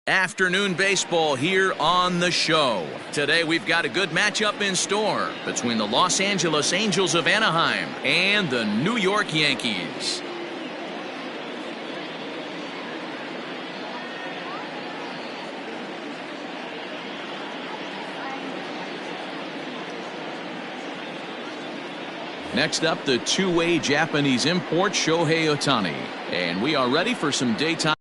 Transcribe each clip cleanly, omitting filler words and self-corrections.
Afternoon baseball here on the show. Today we've got a good matchup in store between the Los Angeles Angels of Anaheim and the New York Yankees. Next up, the two-way Japanese import Shohei Ohtani. And we are ready for some daytime.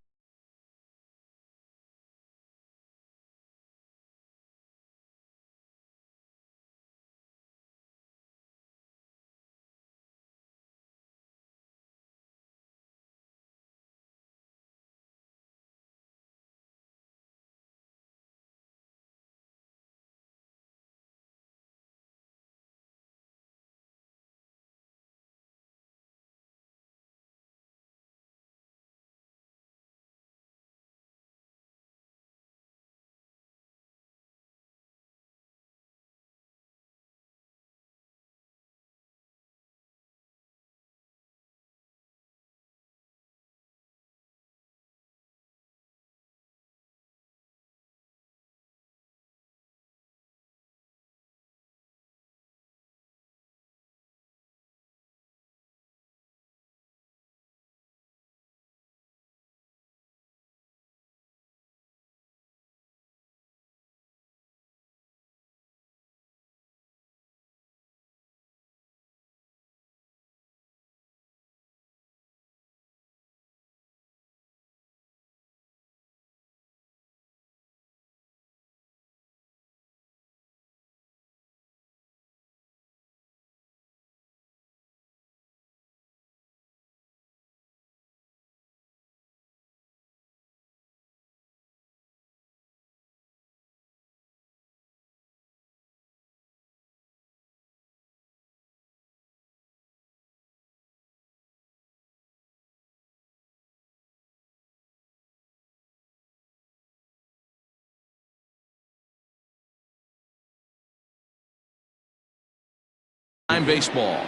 Baseball.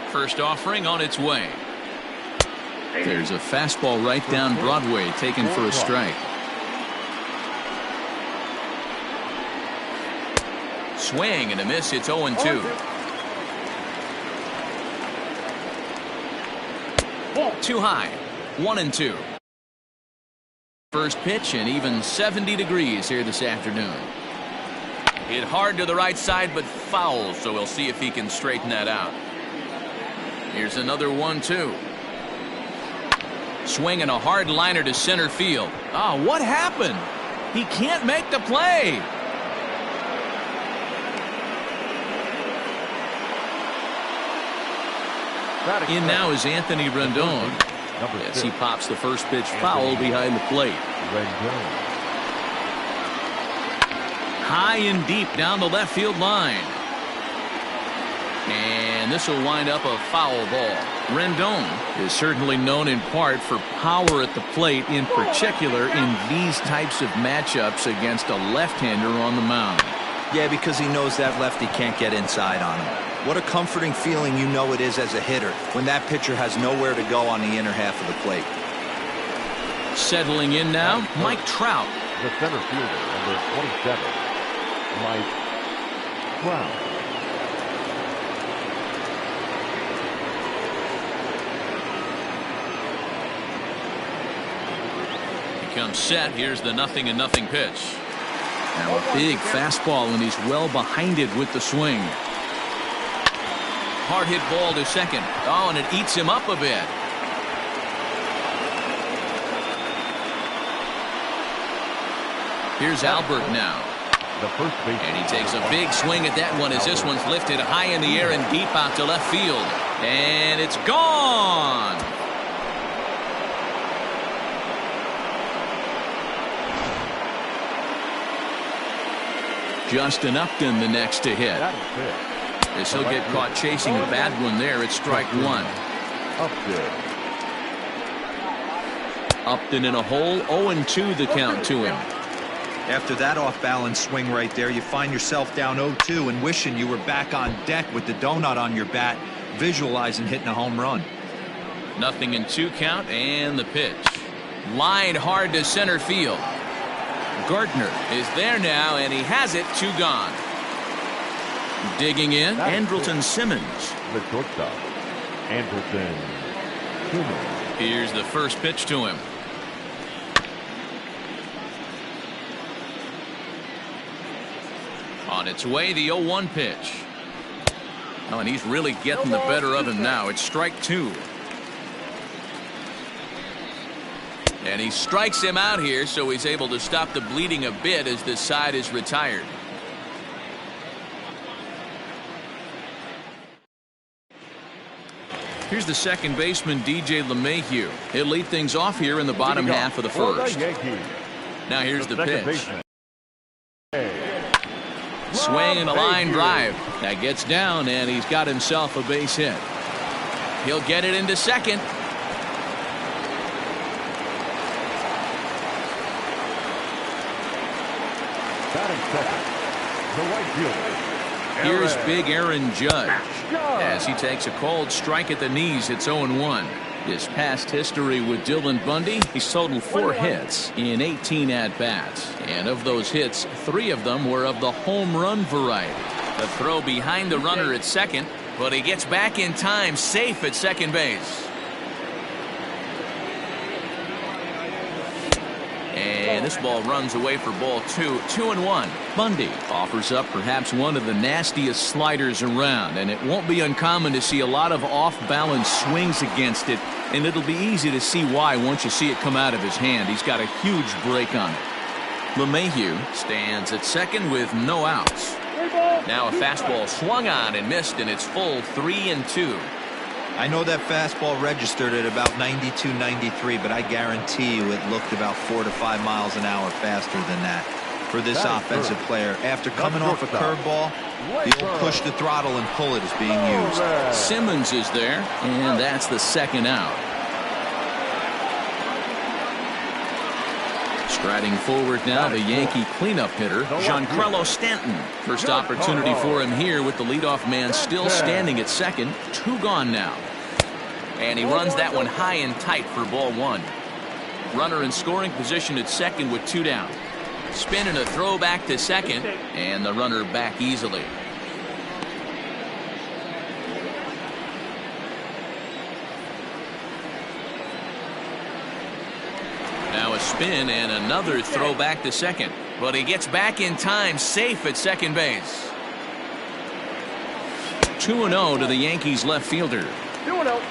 First offering on its way. There's a fastball right down Broadway, taken for a strike. Swing and a miss. It's 0-2. Too high. 1-2. First pitch, and even 70 degrees here this afternoon. Hit hard to the right side, but foul, so we'll see if he can straighten that out. Here's another 1-2. Swinging a hard liner to center field. Oh, what happened? He can't make the play. In now is Anthony Rendon. As he pops the first pitch foul behind the plate. High and deep down the left field line. And this will wind up a foul ball. Rendon is certainly known in part for power at the plate, in particular in these types of matchups against a left-hander on the mound. Yeah, because he knows that lefty can't get inside on him. What a comforting feeling you know it is as a hitter when that pitcher has nowhere to go on the inner half of the plate. Settling in now, Mike Trout. The center fielder, number 27, Mike Trout. Comes set. Here's the 0-0 pitch. Now a big fastball, and he's well behind it with the swing. Hard hit ball to second. Oh, and it eats him up a bit. Here's Albert now. And he takes a big swing at that one as this one's lifted high in the air and deep out to left field. And it's gone. Justin Upton the next to hit. As he'll get caught chasing a bad one there, it's strike one. Upton in a hole, 0-2 the count to him. After that off-balance swing right there, you find yourself down 0-2 and wishing you were back on deck with the donut on your bat, visualizing hitting a home run. 0-2 count, and the pitch. Lined hard to center field. Gardner is there now, and he has it. 2 gone. Digging in, Andrelton Simmons. The shortstop, Andrelton Simmons. Here's the first pitch to him. On its way, the 0-1 pitch. Oh, and he's really getting the better of him now. It's strike 2. And he strikes him out here, so he's able to stop the bleeding a bit as this side is retired. Here's the second baseman, DJ LeMahieu. He'll lead things off here in the bottom half of the first. Now here's the pitch. Swing and a line drive. That gets down, and he's got himself a base hit. He'll get it into second. Batting second, the right fielder. Here's big Aaron Judge as he takes a cold strike at the knees. It's 0-1. His past history with Dylan Bundy, he's totaled 4 hits in 18 at-bats. And of those hits, 3 of them were of the home run variety. The throw behind the runner at second, but he gets back in time, safe at second base. And this ball runs away for ball 2. 2-1. Bundy offers up perhaps one of the nastiest sliders around, and it won't be uncommon to see a lot of off-balance swings against it, and it'll be easy to see why once you see it come out of his hand. He's got a huge break on it. LeMahieu stands at second with no outs. Now a fastball swung on and missed, and it's full 3-2. I know that fastball registered at about 92, 93, but I guarantee you it looked about 4 to 5 miles an hour faster than that. For this offensive player, after coming off a curveball, the old push the throttle and pull it is being used. Simmons is there, and that's the second out. Striding forward now, the Yankee cleanup hitter, Giancarlo Stanton. First opportunity for him here with the leadoff man still standing at second. 2 gone now. And he runs that one high and tight for ball 1. Runner in scoring position at second with 2 down. Spin and a throw back to second, and the runner back easily. Now a spin and another throw back to second, but he gets back in time, safe at second base. 2-0 to the Yankees left fielder.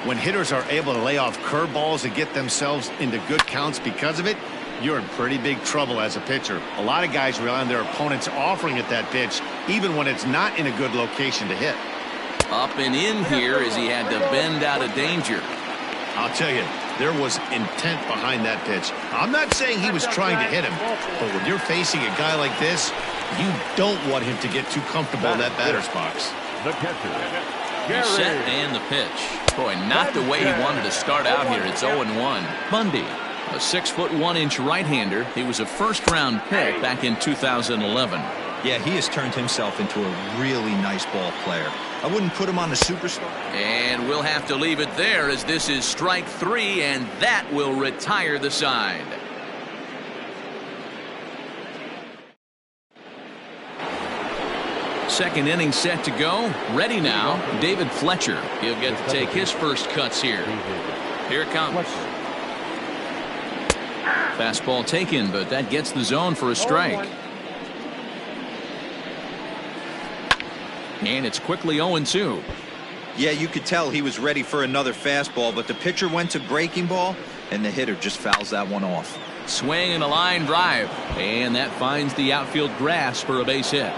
When hitters are able to lay off curveballs and get themselves into good counts because of it, you're in pretty big trouble as a pitcher. A lot of guys rely on their opponents offering at that pitch, even when it's not in a good location to hit. Up and in here as he had to bend out of danger. I'll tell you, there was intent behind that pitch. I'm not saying he was trying to hit him, but when you're facing a guy like this, you don't want him to get too comfortable in that batter's box. The catcher, He's set and the pitch. Boy, not the way he wanted to start out here. It's 0-1. Bundy, a 6'1" right-hander. He was a first-round pick back in 2011. Yeah, he has turned himself into a really nice ball player. I wouldn't put him on the superstar. And we'll have to leave it there as this is strike 3, and that will retire the side. Second inning set to go. Ready now, David Fletcher. He'll get to take his first cuts here. Here it comes. Fastball taken, but that gets the zone for a strike. And it's quickly 0-2. Yeah, you could tell he was ready for another fastball, but the pitcher went to breaking ball, and the hitter just fouls that one off. Swing and a line drive, and that finds the outfield grass for a base hit.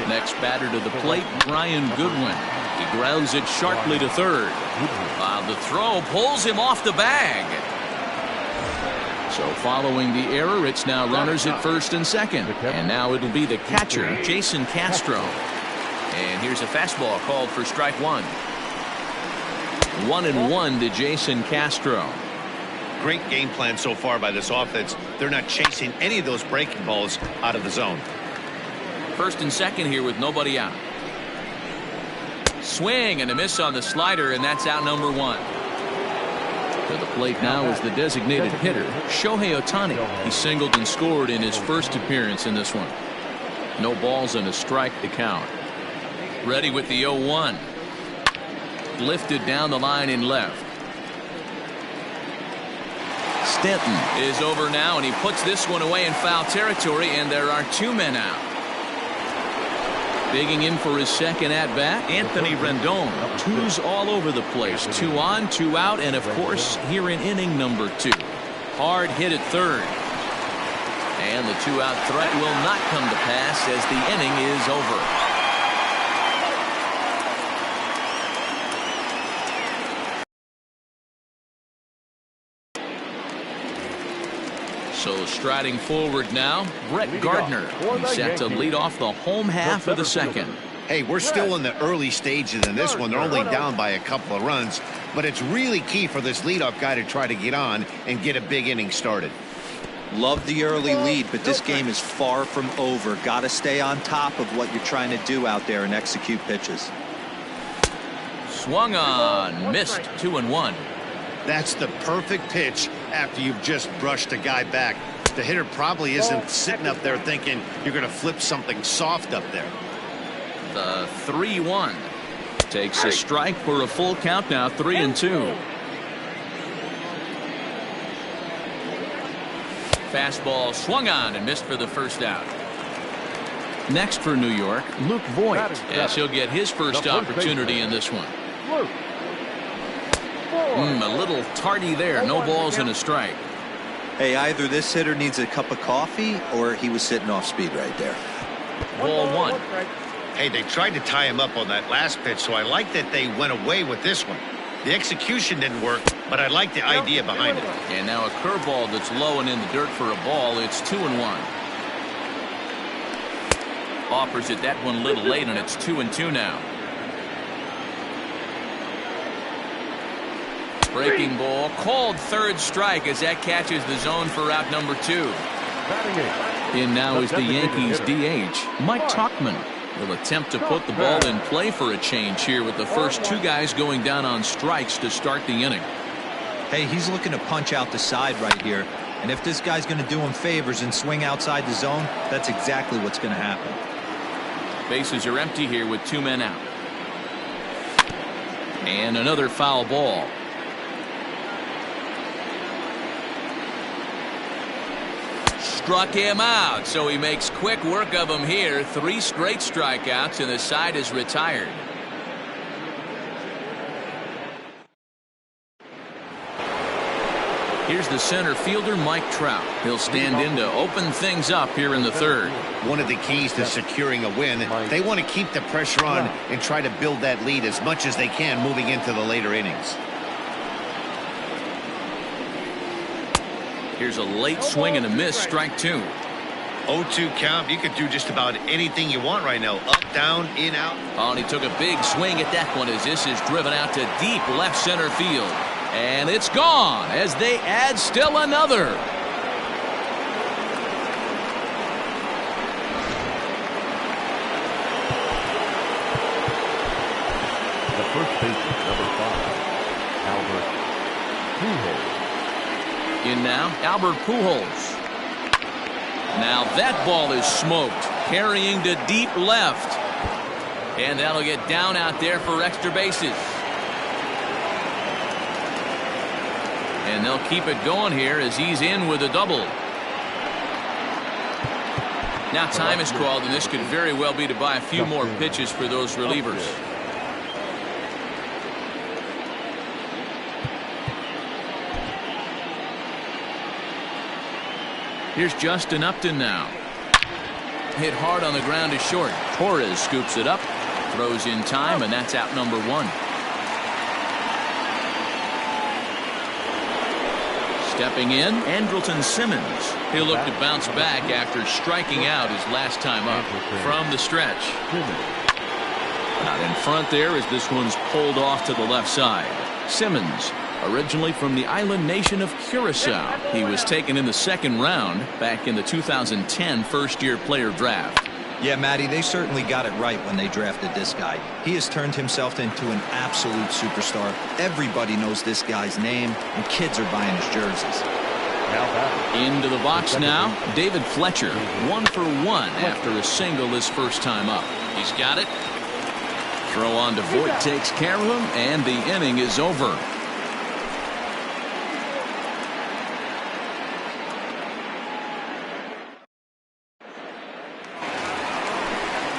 Next batter to the plate, Brian Goodwin. He grounds it sharply to third. The throw pulls him off the bag. So following the error, it's now runners at first and second. And now it'll be the catcher, Jason Castro. And here's a fastball called for strike 1. 1-1 to Jason Castro. Great game plan so far by this offense. They're not chasing any of those breaking balls out of the zone. First and second here with nobody out. Swing and a miss on the slider, and that's out number 1. To the plate now is the designated hitter, Shohei Ohtani. He singled and scored in his first appearance in this one. No balls and a strike to count. Ready with the 0-1. Lifted down the line in left. Stanton is over now, and he puts this one away in foul territory, and there are 2 men out. Digging in for his second at-bat, Anthony Rendon. 2s all over the place. 2 on, 2 out, and of course, here in inning number 2. Hard hit at third. And the 2-out threat will not come to pass as the inning is over. So striding forward now, Brett Gardner. He's set to lead off the home half of the second. Hey, we're still in the early stages in this one. They're only down by a couple of runs, but it's really key for this leadoff guy to try to get on and get a big inning started. Love the early lead, but this game is far from over. Got to stay on top of what you're trying to do out there and execute pitches. Swung on, missed. 2-1. That's the perfect pitch after you've just brushed a guy back. The hitter probably isn't sitting up there thinking you're going to flip something soft up there. The 3-1 takes a strike for a full count now. 3-2. Fastball swung on and missed for the first out. Next for New York, Luke Voigt, as he'll get his first opportunity in this one. A little tardy there. No balls and a strike. Hey, either this hitter needs a cup of coffee or he was sitting off speed right there. Ball 1. Hey, they tried to tie him up on that last pitch, so I like that they went away with this one. The execution didn't work, but I like the idea behind it. And now a curveball that's low and in the dirt for a ball. It's 2-1. Offers it that one a little late, and it's 2-2 now. Breaking ball, called third strike as that catches the zone for out number 2. In now is the Yankees DH, Mike Tauchman. Will attempt to put the ball in play for a change here with the first 2 guys going down on strikes to start the inning. Hey, he's looking to punch out the side right here. And if this guy's going to do him favors and swing outside the zone, that's exactly what's going to happen. Bases are empty here with 2 men out. And another foul ball. Struck him out, so he makes quick work of him here. 3 straight strikeouts, and the side is retired. Here's the center fielder, Mike Trout. He'll stand in to open things up here in the third. One of the keys to securing a win, they want to keep the pressure on and try to build that lead as much as they can moving into the later innings. Here's a late swing and a miss, strike 2. 0-2 count. You could do just about anything you want right now. Up, down, in, out. Oh, and he took a big swing at that one as this is driven out to deep left center field. And it's gone as they add still another. The first baseman, number 5, Albert Pujols. In now, Albert Pujols. Now that ball is smoked, carrying to deep left. And that'll get down out there for extra bases. And they'll keep it going here as he's in with a double. Now time is called, and this could very well be to buy a few more pitches for those relievers. Here's Justin Upton now. Hit hard on the ground is short. Torres scoops it up, throws in time, and that's out number 1. Stepping in, Andrelton Simmons. He'll look to bounce back after striking out his last time up from the stretch. Out in front there as this one's pulled off to the left side. Simmons, originally from the island nation of Curacao. He was taken in the 2nd round back in the 2010 first-year player draft. Yeah, Matty, they certainly got it right when they drafted this guy. He has turned himself into an absolute superstar. Everybody knows this guy's name, and kids are buying his jerseys. Into the box now, David Fletcher, 1 for 1 after a single his first time up. He's got it. Throw on to Voit takes care of him, and the inning is over.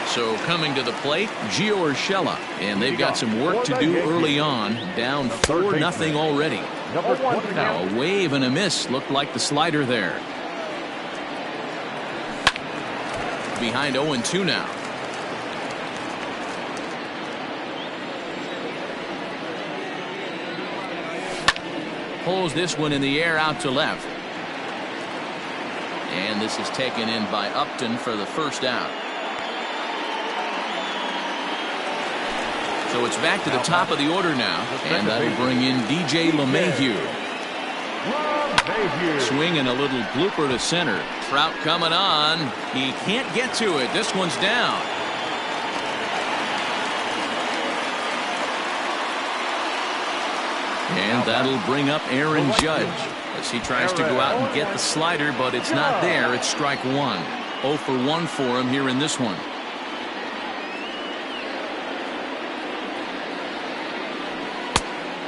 So coming to the plate, Gio Urshela, and they've got some work to do early on, down 4-0 already. Now a wave and a miss looked like the slider there. Behind 0-2 now. Pulls this one in the air out to left. And this is taken in by Upton for the first out. So it's back to the top of the order now, and that'll bring in DJ LeMahieu. Swinging a little blooper to center. Trout coming on. He can't get to it. This one's down. And that'll bring up Aaron Judge as he tries to go out and get the slider, but it's not there. It's strike one. 0 for 1 for him here in this one.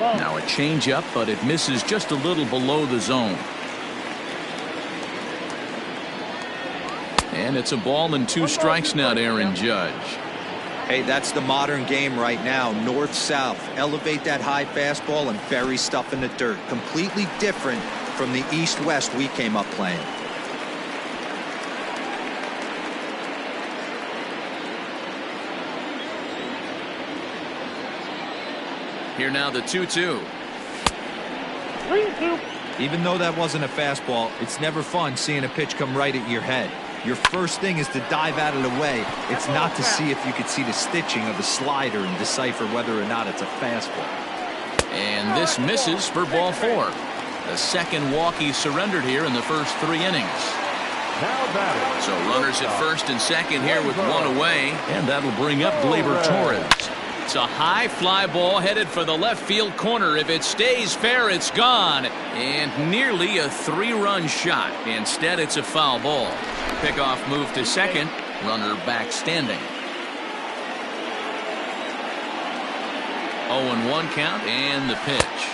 Now a changeup, but it misses just a little below the zone. And it's a ball and 2 strikes now to Aaron Judge. Hey, that's the modern game right now. North-south. Elevate that high fastball and bury stuff in the dirt. Completely different from the east-west we came up playing. Here now the 2-2. Even though that wasn't a fastball, it's never fun seeing a pitch come right at your head. Your first thing is to dive out of the way. It's not to see if you could see the stitching of the slider and decipher whether or not it's a fastball. And this misses for ball 4. The second walk he surrendered here in the first 3 innings. So runners at first and second here with 1 away, and that'll bring up Gleyber Torres. It's a high fly ball headed for the left field corner. If it stays fair, it's gone. And nearly a 3-run shot. Instead, it's a foul ball. Pickoff move to second. Runner back standing. 0-1 count and the pitch.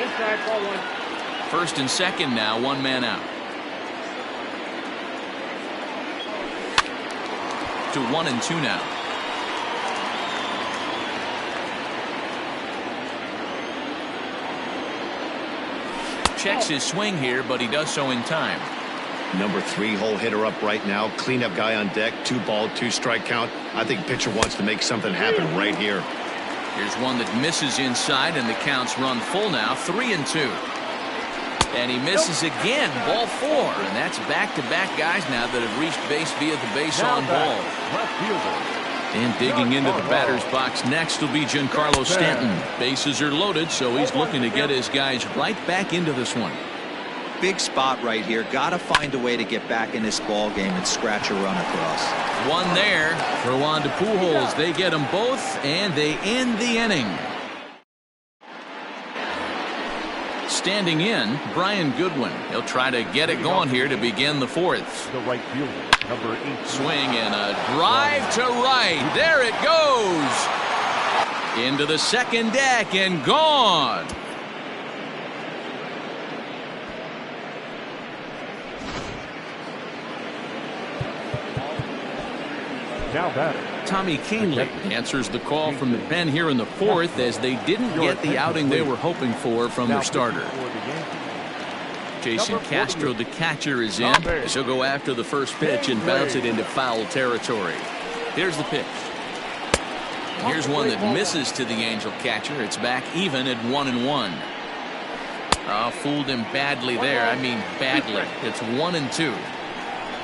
Inside, ball 1. First and second now, 1 man out. To 1-2 now. Checks his swing here, but he does so in time. Number 3-hole hitter up right now. Cleanup guy on deck. 2-ball, 2-strike count. I think pitcher wants to make something happen right here. Here's one that misses inside, and the count's run full now. 3-2. And he misses again. Ball 4. And that's back-to-back guys now that have reached base via the base on ball. And digging into the batter's box next will be Giancarlo Stanton. Bases are loaded, so he's looking to get his guys right back into this one. Big spot right here. Got to find a way to get back in this ball game and scratch a run across. One there. Throw on to Pujols. They get them both, and they end the inning. Standing in, Brian Goodwin. He'll try to get it going here to begin the 4th. The right fielder, number 8. Swing and a drive to right. There it goes. Into the second deck and gone. Now batter. Tommy Kahnle answers the call from the pen here in the 4th as they didn't get the outing they were hoping for from their starter. Jason Castro, the catcher, is in. He'll go after the first pitch and bounce it into foul territory. Here's the pitch. And here's one that misses to the Angel catcher. It's back even at 1-1. Oh, fooled him badly there. I mean badly. It's 1-2.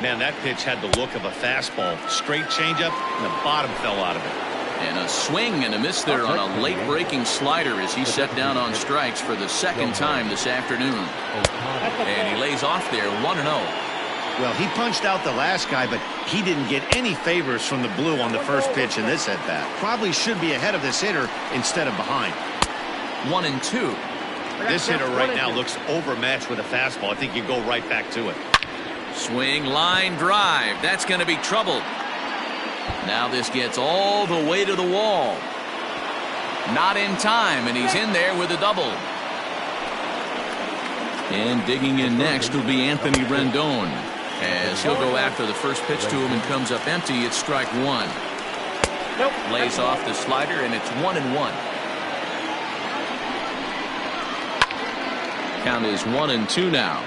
Man, that pitch had the look of a fastball. Straight changeup, and the bottom fell out of it. And a swing and a miss there on a late-breaking slider as he set down on strikes for the second time this afternoon. And he lays off there, 1-0. Well, he punched out the last guy, but he didn't get any favors from the blue on the first pitch in this at-bat. Probably should be ahead of this hitter instead of behind. 1-2. This hitter right now looks overmatched with a fastball. I think you go right back to it. Swing, line, drive. That's going to be trouble. Now this gets all the way to the wall. Not in time, and he's in there with a double. And digging in next will be Anthony Rendon, as he'll go after the first pitch to him and comes up empty. It's strike one. Lays off the slider, and it's 1-1. Count is 1-2 now.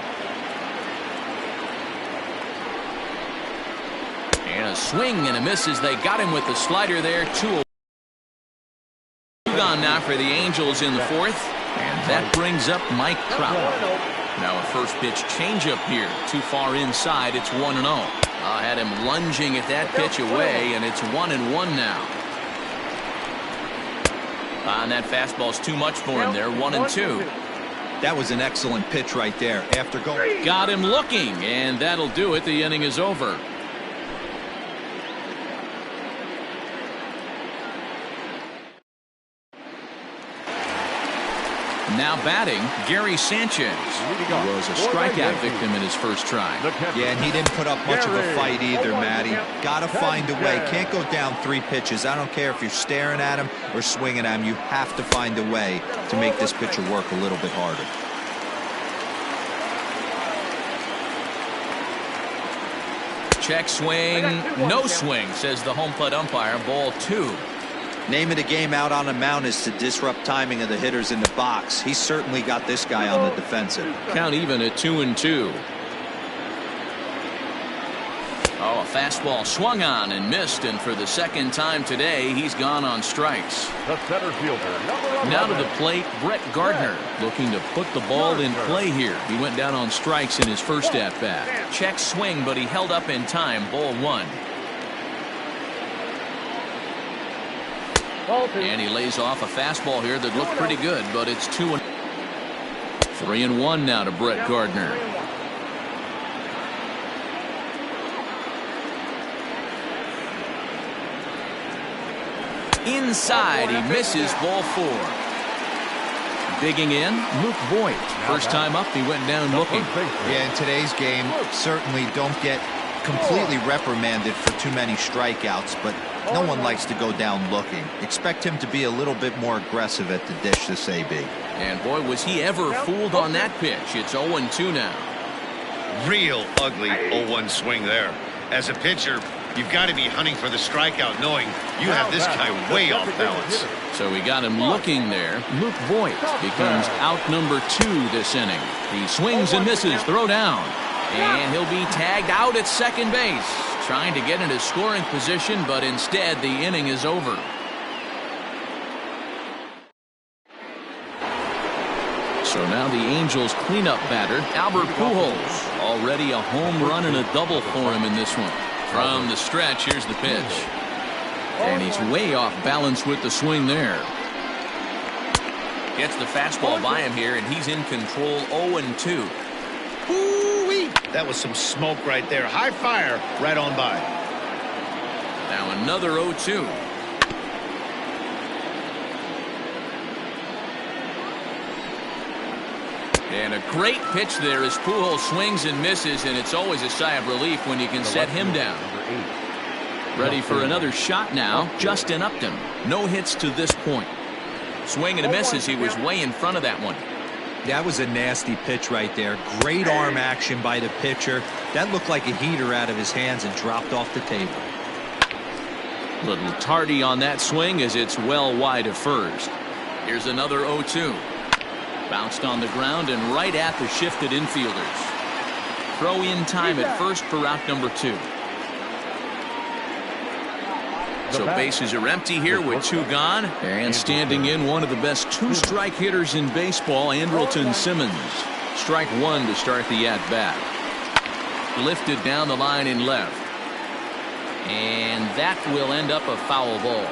And a swing and a miss as they got him with the slider there. 2-0. Gone now for the Angels in the fourth. And that brings up Mike Trout. Now a first pitch changeup here. Too far inside. It's 1-0. Had him lunging at that pitch away, and it's 1-1 now. And that fastball's too much for him there. 1-2. That was an excellent pitch right there. After going. Got him looking, and that'll do it. The inning is over. Now batting, Gary Sanchez. He was a strikeout victim in his first try. Yeah, and he didn't put up much of a fight either, Matty. Got to find a way. Can't go down 3 pitches. I don't care if you're staring at him or swinging at him. You have to find a way to make this pitcher work a little bit harder. Check swing, no swing, says the home plate umpire. Ball 2. Name of the game out on the mound is to disrupt timing of the hitters in the box. He's certainly got this guy on the defensive. Count even at 2-2. Oh, a fastball swung on and missed, and for the second time today, he's gone on strikes. The center fielder, now to the plate, Brett Gardner, looking to put the ball in play here. He went down on strikes in his first at-bat. Check swing, but he held up in time. Ball 1. And he lays off a fastball here that looked pretty good, but it's 2-1. 3-1 now to Brett Gardner. Inside, he misses. Ball 4. Digging in, Luke Voit. First time up, he went down looking. Yeah, in today's game, certainly don't get completely reprimanded for too many strikeouts, but no one likes to go down looking. Expect him to be a little bit more aggressive at the dish this AB. And boy, was he ever fooled on that pitch. It's 0-2 now. Real ugly 0-1 swing there. As a pitcher, you've got to be hunting for the strikeout, knowing you have this guy way off balance. So we got him looking there. Luke Voit becomes out number 2 this inning. He swings and misses. Throw down. And he'll be tagged out at second base. Trying to get into scoring position, but instead the inning is over. So now the Angels cleanup batter, Albert Pujols. Already a home run and a double for him in this one. From the stretch, here's the pitch. And he's way off balance with the swing there. Gets the fastball by him here, and he's in control. 0-2. Ooh-wee. That was some smoke right there. High fire right on by. Now another 0-2. And a great pitch there as Pujols swings and misses, and it's always a sigh of relief when you can set him down. Ready for another shot now, Justin Upton. No hits to this point. Swing and a miss as he was way in front of that one. That was a nasty pitch right there. Great arm action by the pitcher. That looked like a heater out of his hands and dropped off the table. Little tardy on that swing as it's well wide of first. Here's another 0-2. Bounced on the ground and right at the shifted infielders. Throw in time at first for out number 2. So bases are empty here with 2 gone. And standing in, one of the best 2-strike hitters in baseball, Andrelton Simmons. Strike 1 to start the at-bat. Lifted down the line in left. And that will end up a foul ball.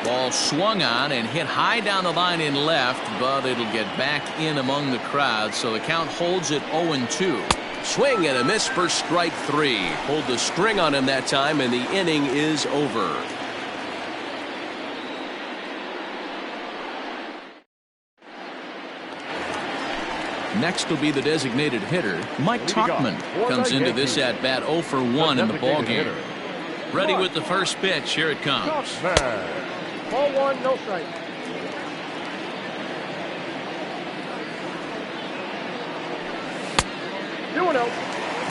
Ball swung on and hit high down the line in left, but it'll get back in among the crowd, so the count holds at 0-2. Swing and a miss for strike 3. Pulled the string on him that time, and the inning is over. Next will be the designated hitter. Mike Tauchman comes into this at bat 0 for 1 in the ball game. Ready with the first pitch. Here it comes. Ball 1, no strike.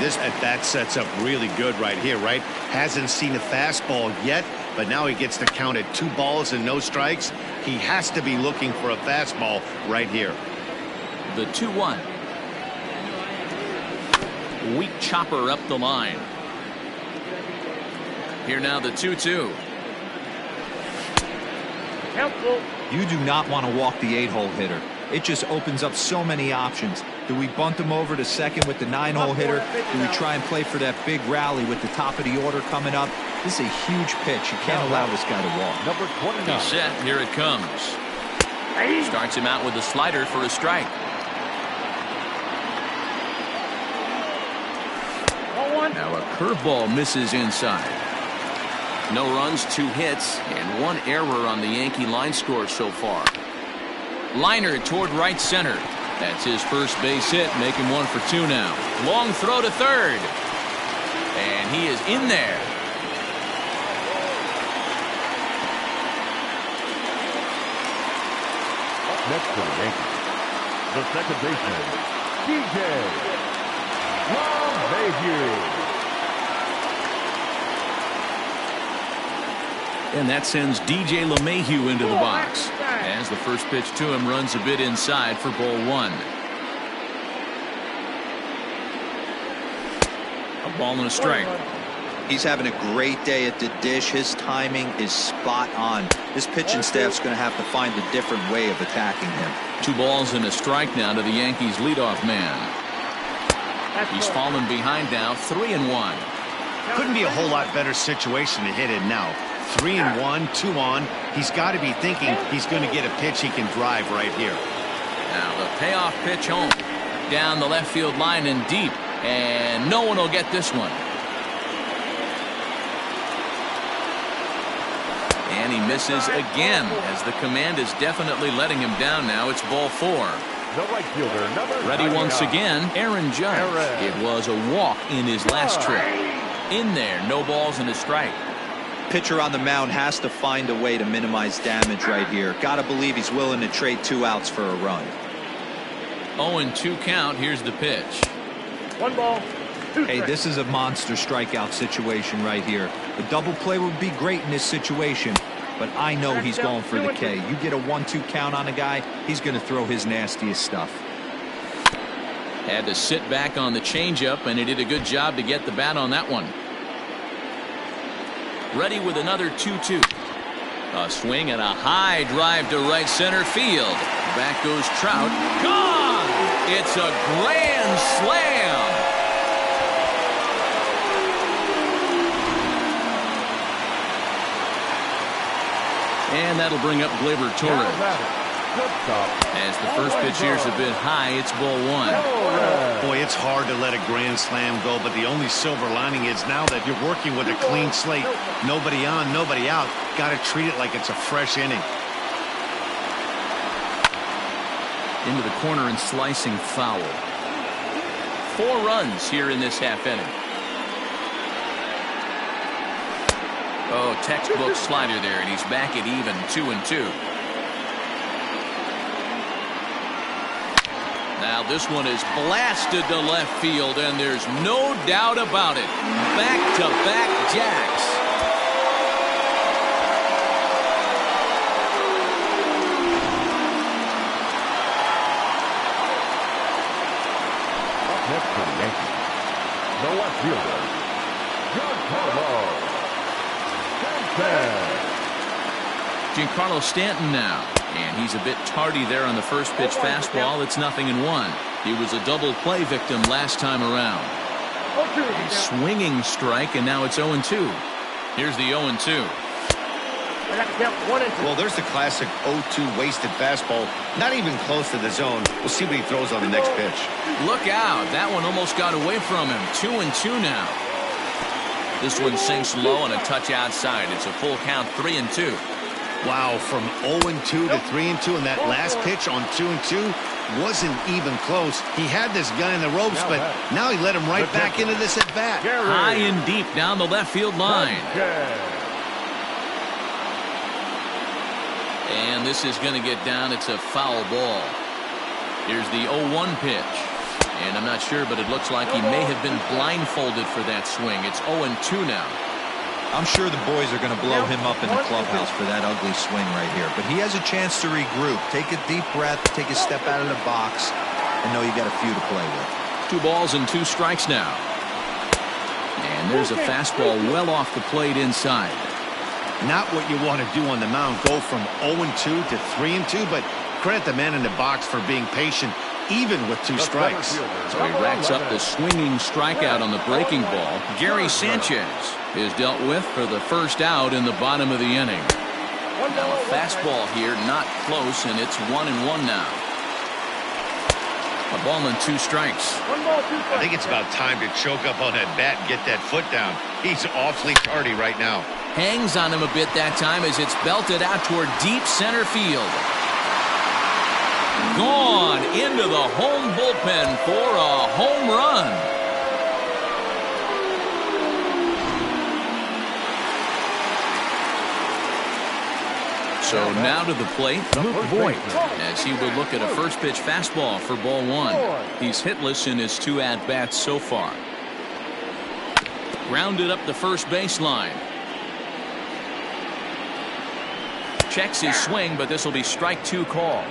This at bat sets up really good right here, right? Hasn't seen a fastball yet, but now he gets to count at 2 balls and no strikes. He has to be looking for a fastball right here. The 2-1. Weak chopper up the line. Here now the 2-2. You do not want to walk the 8-hole hitter. It just opens up so many options. Do we bunt him over to second with the 9-hole hitter? Do we try and play for that big rally with the top of the order coming up? This is a huge pitch. You can't allow this guy to walk. Number 29. He's set. Here it comes. Starts him out with a slider for a strike. Now a curveball misses inside. No runs, 2 hits, and 1 error on the Yankee line score so far. Liner toward right center. That's his first base hit, making 1 for 2 now. Long throw to third. And he is in there. Next for the Yankees, the second baseman, DJ LeMahieu. And that sends DJ LeMahieu into the box, as the first pitch to him runs a bit inside for ball 1. A ball and a strike. He's having a great day at the dish. His timing is spot on. His pitching staff's going to have to find a different way of attacking him. 2 balls and a strike now to the Yankees leadoff man. He's fallen behind now, 3-1. Couldn't be a whole lot better situation to hit it now. 3-1, 2 on. He's got to be thinking he's going to get a pitch he can drive right here. Now the payoff pitch home. Down the left field line and deep. And no one will get this one. And he misses again, as the command is definitely letting him down now. It's ball 4. The right fielder, number Ready 99. once again, Aaron Judge. It was a walk in his last trip. In there, no balls and a strike. Pitcher on the mound has to find a way to minimize damage right here. Got to believe he's willing to trade 2 outs for a run. 0-2 count. Here's the pitch. 1 ball, 2 Hey, this is a monster strikeout situation right here. A double play would be great in this situation, but I know he's going for the K. You get a 1-2 count on a guy, he's going to throw his nastiest stuff. Had to sit back on the changeup, and he did a good job to get the bat on that one. Ready with another 2-2. A swing and a high drive to right center field. Back goes Trout. Gone! It's a grand slam. And that'll bring up Gleyber Torres. As the first pitch here's a bit high, it's ball 1. Boy, it's hard to let a grand slam go, but the only silver lining is now that you're working with a clean slate. Nobody on, nobody out. Got to treat it like it's a fresh inning. Into the corner and slicing foul. 4 runs here in this half inning. Oh, textbook slider there, and he's back at even 2-2. Now this one is blasted to left field, and there's no doubt about it. Back-to-back jacks. Up next for the Yankees, the left fielder, Giancarlo Stanton. Giancarlo Stanton now. And he's a bit tardy there on the first pitch fastball. It's 0-1. He was a double play victim last time around. A swinging strike, and now it's 0-2. Here's the 0-2. I got to count 1 and 2. Well, there's the classic 0-2 wasted fastball. Not even close to the zone. We'll see what he throws on the next pitch. Look out. That one almost got away from him. 2-2 now. This one sinks low and a touch outside. It's a full count, 3-2. Wow, from 0-2 to 3-2, and that last pitch on 2-2 wasn't even close. He had this guy in the ropes, but now he let him right back into this at-bat. High and deep down the left field line. And this is going to get down. It's a foul ball. Here's the 0-1 pitch. And I'm not sure, but it looks like he may have been blindfolded for that swing. It's 0-2 now. I'm sure the boys are going to blow him up in the clubhouse for that ugly swing right here. But he has a chance to regroup. Take a deep breath, take a step out of the box, and know you got a few to play with. 2 balls and 2 strikes now. And there's a fastball well off the plate inside. Not what you want to do on the mound. Go from 0-2 to 3-2, but credit the man in the box for being patient, even with 2 strikes. So he racks up the swinging strikeout on the breaking ball. Gary Sanchez is dealt with for the first out in the bottom of the inning. Now a fastball here, not close, and it's 1-1 now. A ball and 2 strikes. I think it's about time to choke up on that bat and get that foot down. He's awfully tardy right now. Hangs on him a bit that time as it's belted out toward deep center field. Gone into the home bullpen for a home run. So now to the plate, Luke Voigt, as he will look at a first pitch fastball for ball 1. He's hitless in his 2 at-bats so far. Grounded up the first baseline. Checks his swing, but this will be strike 2 call.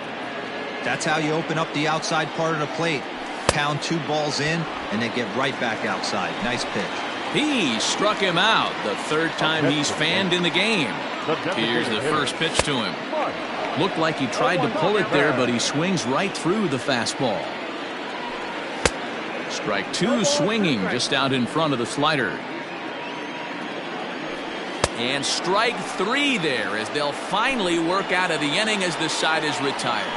That's how you open up the outside part of the plate. Pound 2 balls in, and then get right back outside. Nice pitch. He struck him out the 3rd time he's fanned in the game. Here's the first pitch to him. Looked like he tried to pull it there, but he swings right through the fastball. Strike 2 swinging just out in front of the slider. And strike 3 there as they'll finally work out of the inning as the side is retired.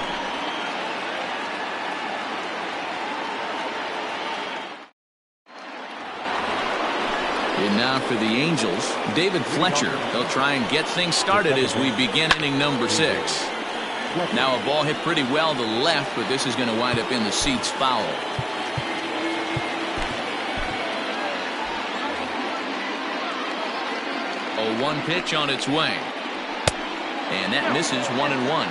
And now for the Angels, David Fletcher. He'll try and get things started as we begin inning number 6. Now a ball hit pretty well to the left, but this is going to wind up in the seats foul. A 1 pitch on its way. And that misses 1-1.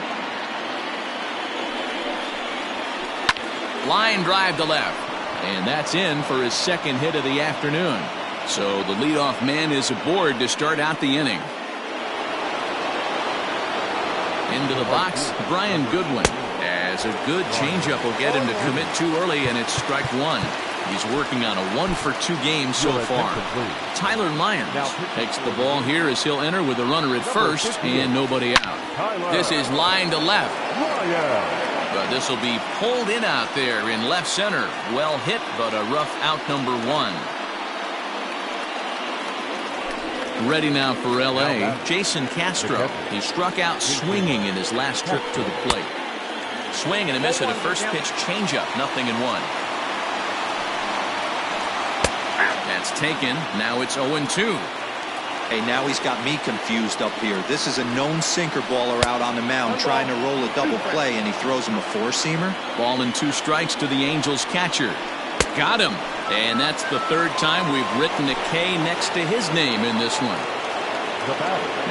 Line drive to left. And that's in for his 2nd hit of the afternoon. So the leadoff man is aboard to start out the inning. Into the box, Brian Goodwin. As a good changeup will get him to commit too early, and it's strike 1. He's working on a 1-for-2 game so far. Tyler Lyons takes the ball here as he'll enter with a runner at first and nobody out. This is line to left. But this will be pulled in out there in left center. Well hit, but a rough out number 1. Ready now for L.A., Jason Castro. He struck out swinging in his last trip to the plate. Swing and a miss at a first pitch changeup, 0-1. That's taken. Now it's 0-2. Hey, now he's got me confused up here. This is a known sinker baller out on the mound trying to roll a double play, and he throws him a 4-seamer. Ball and 2 strikes to the Angels catcher. Got him. And that's the 3rd time we've written a K next to his name in this one.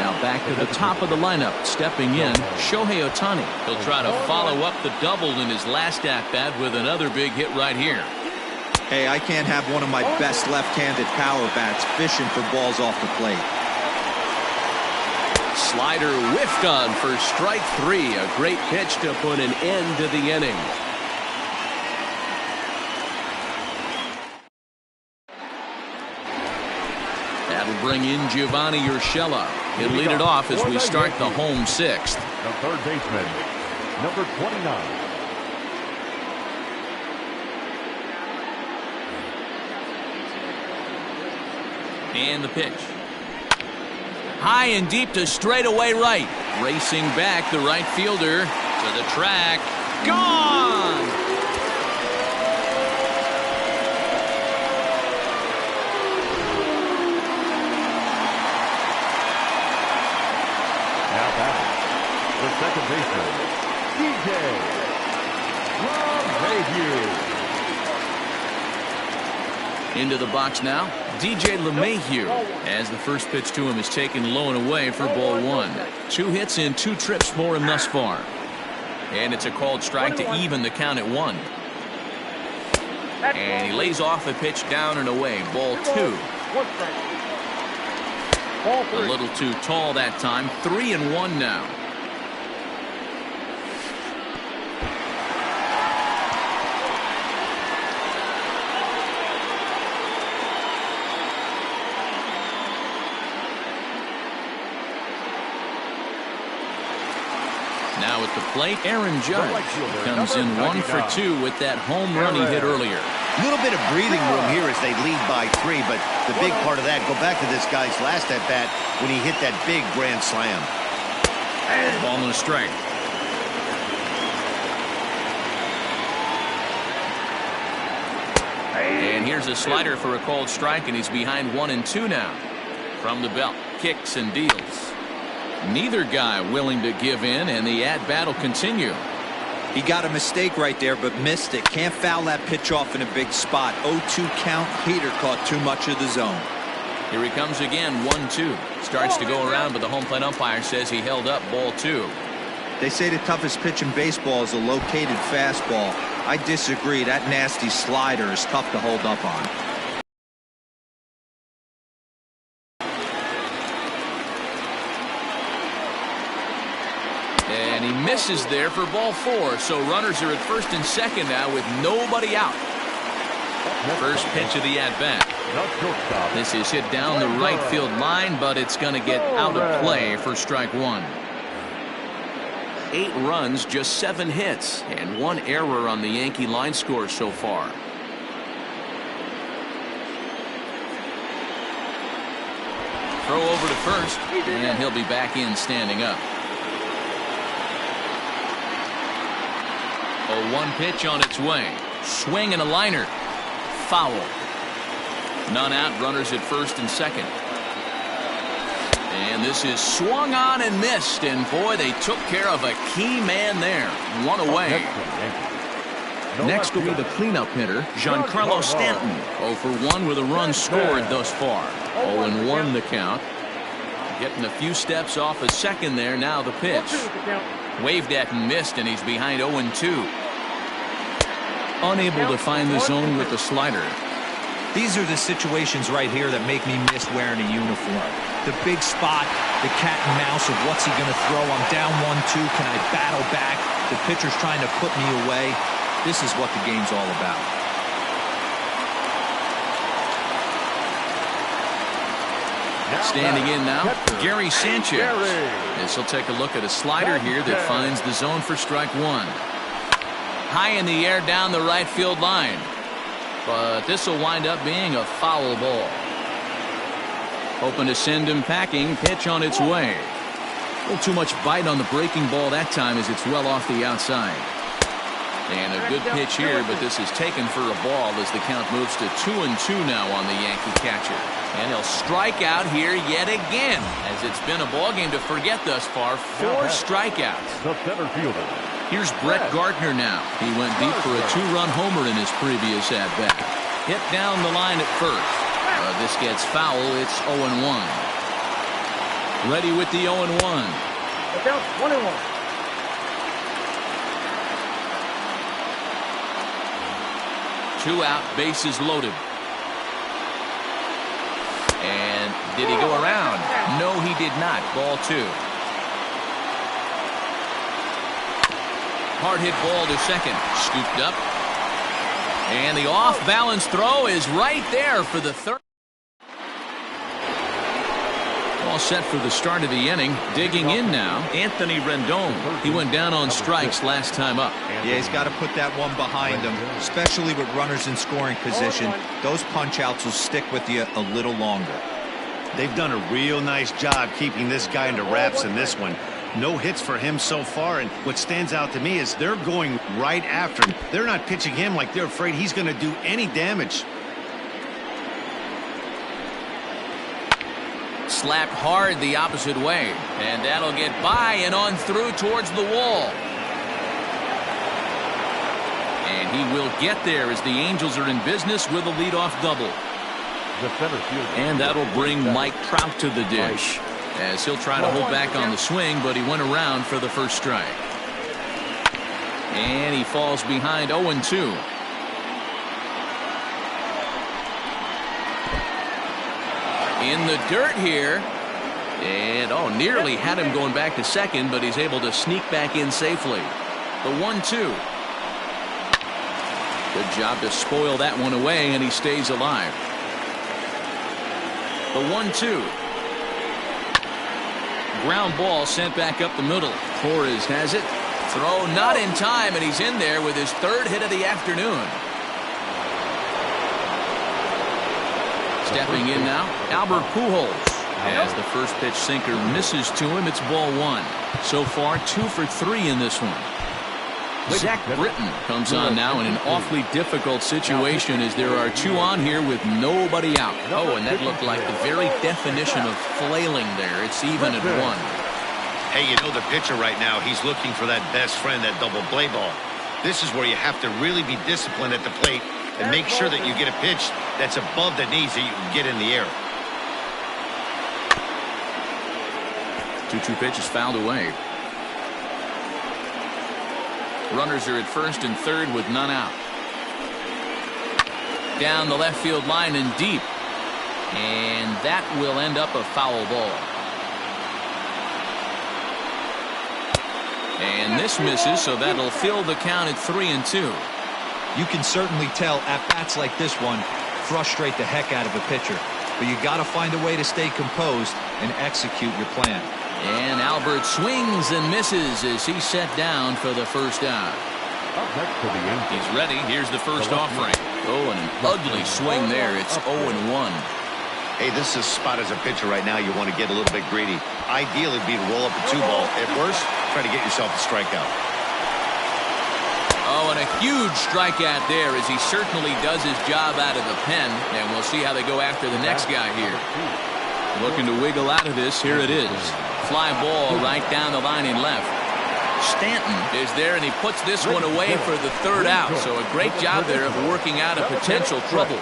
Now back to the top of the lineup. Stepping in, Shohei Ohtani. He'll try to follow up the double in his last at-bat with another big hit right here. Hey, I can't have one of my best left-handed power bats fishing for balls off the plate. Slider whiffed on for strike 3. A great pitch to put an end to the inning. That'll bring in Giovanni Urshela. He'll lead it off as we start the home 6th. The 3rd baseman, number 29. And the pitch. High and deep to straightaway right. Racing back, the right fielder to the track. Gone! Now batting, the second baseman, DJ LeMahieu. Into the box now, DJ LeMahieu, as the first pitch to him is taken low and away for ball one. 2 hits in 2 trips for him thus far. And it's a called strike to even the count at 1. And he lays off a pitch down and away, ball 2. A little too tall that time, 3-1 now. Now at the plate, Aaron Judge comes in 1 for 2 with that home run he hit earlier. A little bit of breathing room here as they lead by 3, but the big part of that, go back to this guy's last at-bat when he hit that big grand slam. Ball and a strike. And here's a slider for a called strike, and he's behind 1-2 now. From the belt, kicks and deals. Neither guy willing to give in, and the at-bat will continue. He got a mistake right there, but missed it. Can't foul that pitch off in a big spot. 0-2 count. Heater caught too much of the zone. Here he comes again, 1-2. Starts to go around, but the home plate umpire says he held up ball 2. They say the toughest pitch in baseball is a located fastball. I disagree. That nasty slider is tough to hold up on. And he misses there for ball 4. So runners are at first and second now with nobody out. First pitch of the at-bat. This is hit down the right field line, but it's going to get out of play for strike 1. 8 runs, just 7 hits, and 1 error on the Yankee line score so far. Throw over to first, and he'll be back in standing up. 0-1 pitch on its way. Swing and a liner. Foul. None out, runners at first and second. And this is swung on and missed, and boy, they took care of a key man there. 1 away. Next will be the cleanup hitter, Giancarlo Stanton. 0 for 1 with a run scored thus far. 0-1 the count. Getting a few steps off a second there. Now the pitch. Waved at and missed, and he's behind 0-2. Unable to find the zone with the slider. These are the situations right here that make me miss wearing a uniform. The big spot, the cat and mouse of what's he going to throw. I'm down 1-2. Can I battle back? The pitcher's trying to put me away. This is what the game's all about. Standing in now, Gary Sanchez. This will take a look at a slider here that finds the zone for strike 1. High in the air down the right field line. But this will wind up being a foul ball. Hoping to send him packing. Pitch on its way. A little too much bite on the breaking ball that time as it's well off the outside. And a good pitch here, but this is taken for a ball as the count moves to 2-2 now on the Yankee catcher. And he'll strike out here yet again, as it's been a ball game to forget thus far. 4 strikeouts. The center fielder. Here's Brett Gardner now. He went deep for a 2-run homer in his previous at-bat. Hit down the line at first. This gets foul. It's 0-1. Ready with the 0-1. Look out, 1-1. Two out, bases loaded. And did he go around? No, he did not. Ball 2. Hard hit ball to second. Scooped up. And the off-balance throw is right there for the third. All set for the start of the inning. Digging in now, Anthony Rendon. He went down on strikes last time up. Yeah, he's got to put that one behind him, especially with runners in scoring position. Those punch-outs will stick with you a little longer. They've done a real nice job keeping this guy into wraps in this one. No hits for him so far, and what stands out to me is they're going right after him. They're not pitching him like they're afraid he's going to do any damage. Slapped hard the opposite way, and that'll get by and on through towards the wall. And he will get there as the Angels are in business with a leadoff double. And that'll bring Mike Trout to the dish, as he'll try to hold back on the swing, but he went around for the first strike. And he falls behind 0-2. In the dirt here, and nearly had him going back to second, but he's able to sneak back in safely. The 1-2. Good job to spoil that one away, and he stays alive. The 1-2. Ground ball sent back up the middle. Torres has it. Throw not in time, and he's in there with his third hit of the afternoon. Stepping in now, Albert Pujols. As the first pitch sinker misses to him, it's ball one. So far, 2 for 3 in this one. Zach Britton comes on now in an awfully difficult situation as there are 2 on here with nobody out. Oh, and that looked like the very definition of flailing there. It's even at 1. Hey, you know the pitcher right now, he's looking for that best friend, that double play ball. This is where you have to really be disciplined at the plate and make sure that you get a pitch that's above the knees that you can get in the air. 2-2 pitch is fouled away. Runners are at first and third with none out. Down the left field line and deep. And that will end up a foul ball. And this misses, so that'll fill the count at 3-2. You can certainly tell at-bats like this one frustrate the heck out of a pitcher. But you got to find a way to stay composed and execute your plan. And Albert swings and misses as he's set down for the first out. He's ready. Here's the first offering. Oh, and an ugly swing there. It's 0-1. Hey, this is a spot as a pitcher right now you want to get a little bit greedy. Ideally, it'd be to roll up a 2-ball. At worst, try to get yourself a strikeout. Oh, and a huge strikeout there as he certainly does his job out of the pen. And we'll see how they go after the next guy here. Looking to wiggle out of this. Here it is. Fly ball right down the line in left. Stanton is there, and he puts this one away for the third out. So a great job there of working out a potential trouble.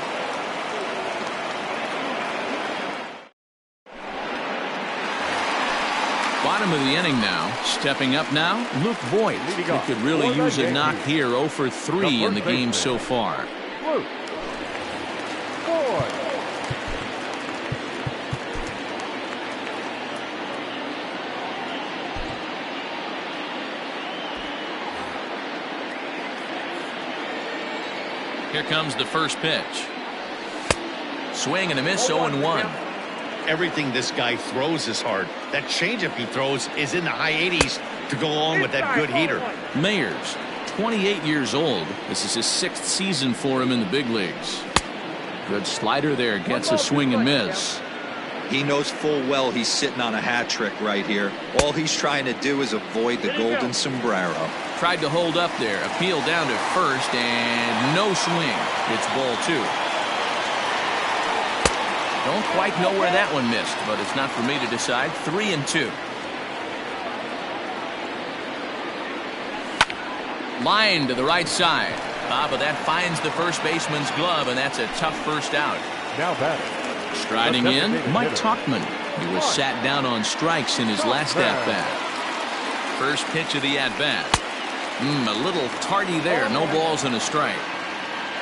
Bottom of the inning now. Stepping up now, Luke Voit. He could really use a knock here. 0 for 3 in the game so far. Here comes the first pitch. Swing and a miss, 0-1. Everything this guy throws is hard. That changeup he throws is in the high 80s to go along with that good heater. Mayers, 28 years old. This is his 6th season for him in the big leagues. Good slider there, gets a swing and miss. He knows full well he's sitting on a hat trick right here. All he's trying to do is avoid the golden sombrero. Tried to hold up there, appeal down to first, and no swing. It's ball 2. Don't quite know where that one missed, but it's not for me to decide. 3-2. Line to the right side. But that finds the first baseman's glove, and that's a tough first out. Now batting. Striding in, Mike Tauchman. He was sat down on strikes in his last at-bat. First pitch of the at-bat. A little tardy there. No balls and a strike.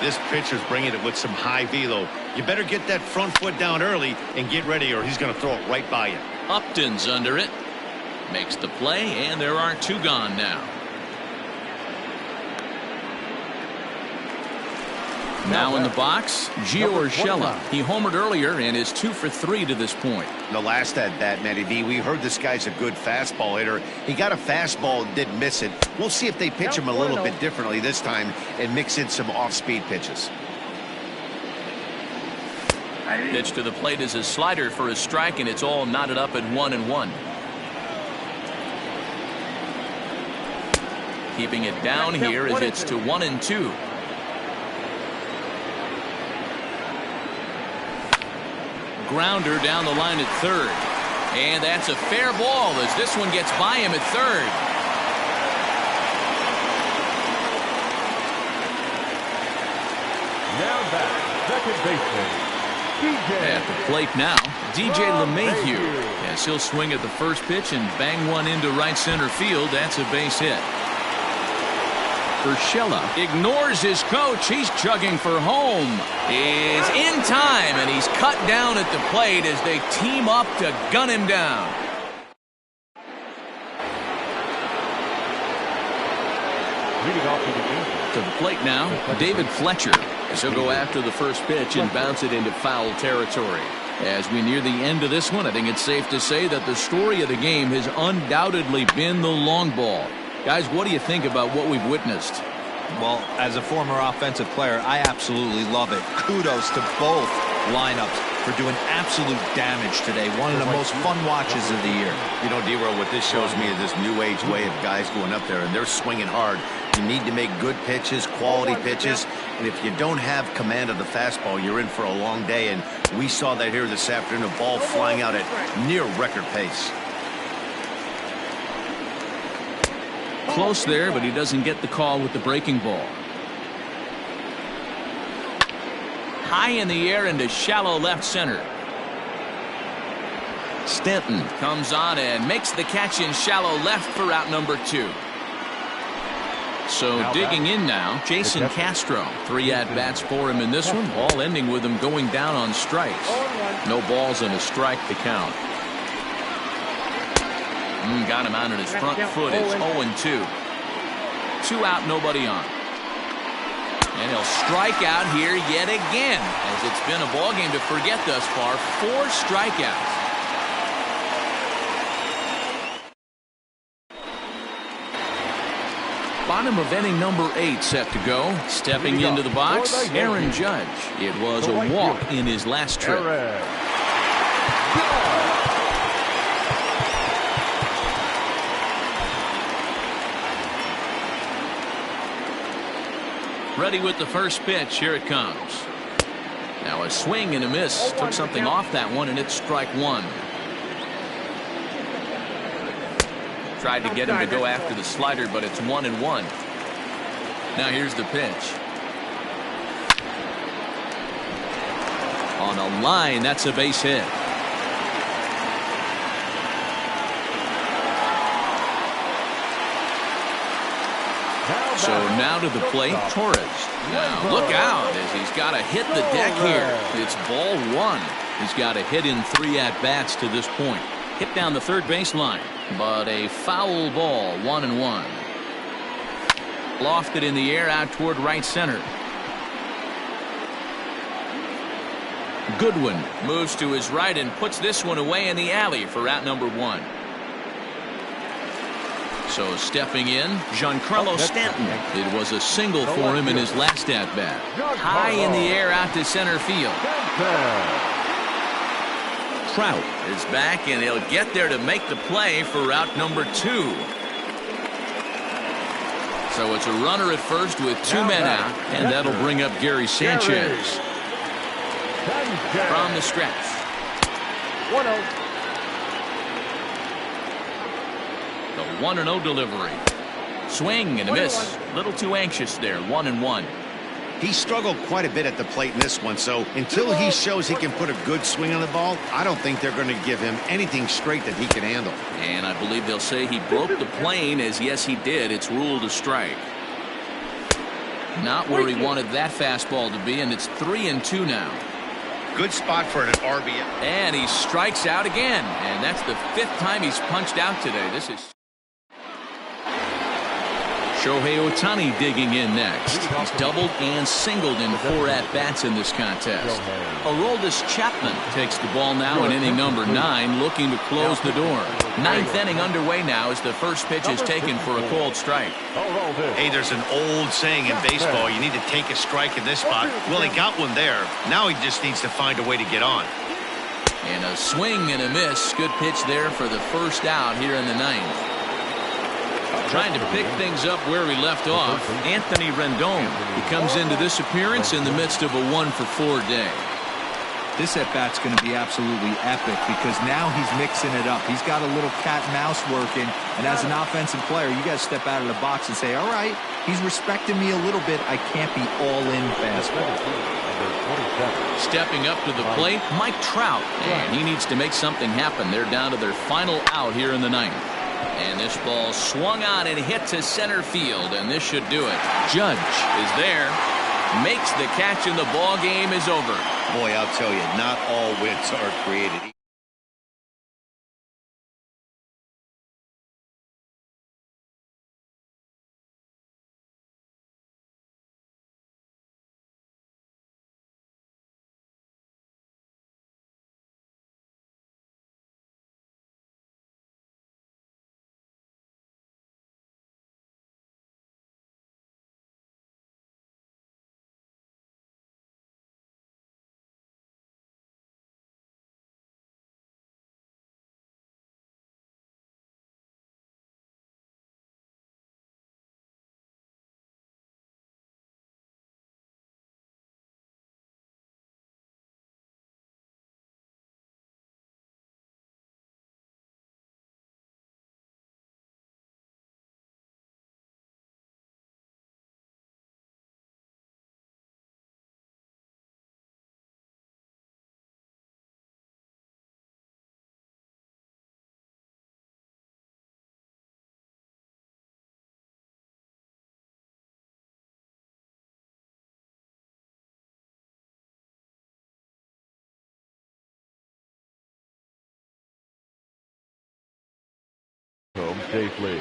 This pitcher's bringing it with some high velo. You better get that front foot down early and get ready, or he's going to throw it right by you. Upton's under it. Makes the play, and there are 2 gone now. Now in the box, Gio Urshela. He homered earlier and is 2 for 3 to this point. The last at-bat, Matty V, we heard this guy's a good fastball hitter. He got a fastball and didn't miss it. We'll see if they pitch him a little bit differently this time and mix in some off-speed pitches. Pitch to the plate is a slider for a strike, and it's all knotted up at 1-1. Keeping it down here as it's to 1-2. Grounder down the line at third. And that's a fair ball as this one gets by him at third. Now back, second baseman, DJ. At the plate now, DJ LeMahieu, as he'll swing at the first pitch and bang one into right center field. That's a base hit. Urshela ignores his coach. He's chugging for home. Is in time, and he's cut down at the plate as they team up to gun him down. Leading off to the Angels. To the plate now, David Fletcher, as he'll go after the first pitch and bounce it into foul territory. As we near the end of this one, I think it's safe to say that the story of the game has undoubtedly been the long ball. Guys, what do you think about what we've witnessed? Well, as a former offensive player, I absolutely love it. Kudos to both lineups for doing absolute damage today. One of the most fun watches of the year. You know, D-Roll, what this shows me is this new age way of guys going up there, and they're swinging hard. You need to make good pitches, quality pitches, and if you don't have command of the fastball, you're in for a long day, and we saw that here this afternoon, a ball flying out at near record pace. Close there, but he doesn't get the call with the breaking ball. High in the air into shallow left center. Stanton comes on and makes the catch in shallow left for out number 2. So digging in now, Jason Castro. 3 at-bats for him in this one, all ending with him going down on strikes. No balls and a strike to count. Got him out on his front foot. It's 0-2. 2 out, nobody on. And he'll strike out here yet again, as it's been a ball game to forget thus far. 4 strikeouts. Bottom of inning number 8 set to go. Stepping into the box, Aaron Judge. It was a walk in his last trip. Ready with the first pitch. Here it comes. Now a swing and a miss. Took something off that one, and it's strike 1. Tried to get him to go after the slider, but it's 1-1. Now here's the pitch. On a line, that's a base hit. So now to the plate, Torres. Now look out as he's got to hit the deck here. It's ball 1. He's got to hit in 3 at-bats to this point. Hit down the third baseline, but a foul ball, 1-1. Lofted in the air out toward right center. Goodwin moves to his right and puts this one away in the alley for out number 1. So stepping in, Giancarlo Stanton. It was a single for him in his last at-bat. High in the air out to center field. Trout is back, and he'll get there to make the play for out number 2. So it's a runner at first with 2 men out, and that'll bring up Gary Sanchez. From the stretch. 1-0. The 1-0 delivery. Swing and a miss. Little too anxious there. 1-1. He struggled quite a bit at the plate in this one, so until he shows he can put a good swing on the ball, I don't think they're going to give him anything straight that he can handle. And I believe they'll say he broke the plane, as yes he did. It's ruled a strike. Not where he wanted that fastball to be, and it's 3-2 now. Good spot for an RBI. And he strikes out again, and that's the 5th time he's punched out today. This is Shohei Ohtani digging in next. He's doubled and singled in 4 at-bats in this contest. Aroldis Chapman takes the ball now in inning number 9, looking to close the door. 9th inning underway now as the first pitch is taken for a called strike. Hey, there's an old saying in baseball, you need to take a strike in this spot. Well, he got one there. Now he just needs to find a way to get on. And a swing and a miss. Good pitch there for the first out here in the 9th. Trying to pick things up where he left off, Anthony Rendon. He comes into this appearance in the midst of a 1-for-4 day. This at-bat's going to be absolutely epic because now he's mixing it up. He's got a little cat and mouse working, and as an offensive player, you got to step out of the box and say, all right, he's respecting me a little bit. I can't be all-in fastball. Stepping up to the plate, Mike Trout, and he needs to make something happen. They're down to their final out here in the 9th. And this ball swung on and hit to center field, and this should do it. Judge is there, makes the catch, and the ball game is over. Boy, I'll tell you, not all wins are created. Home safely.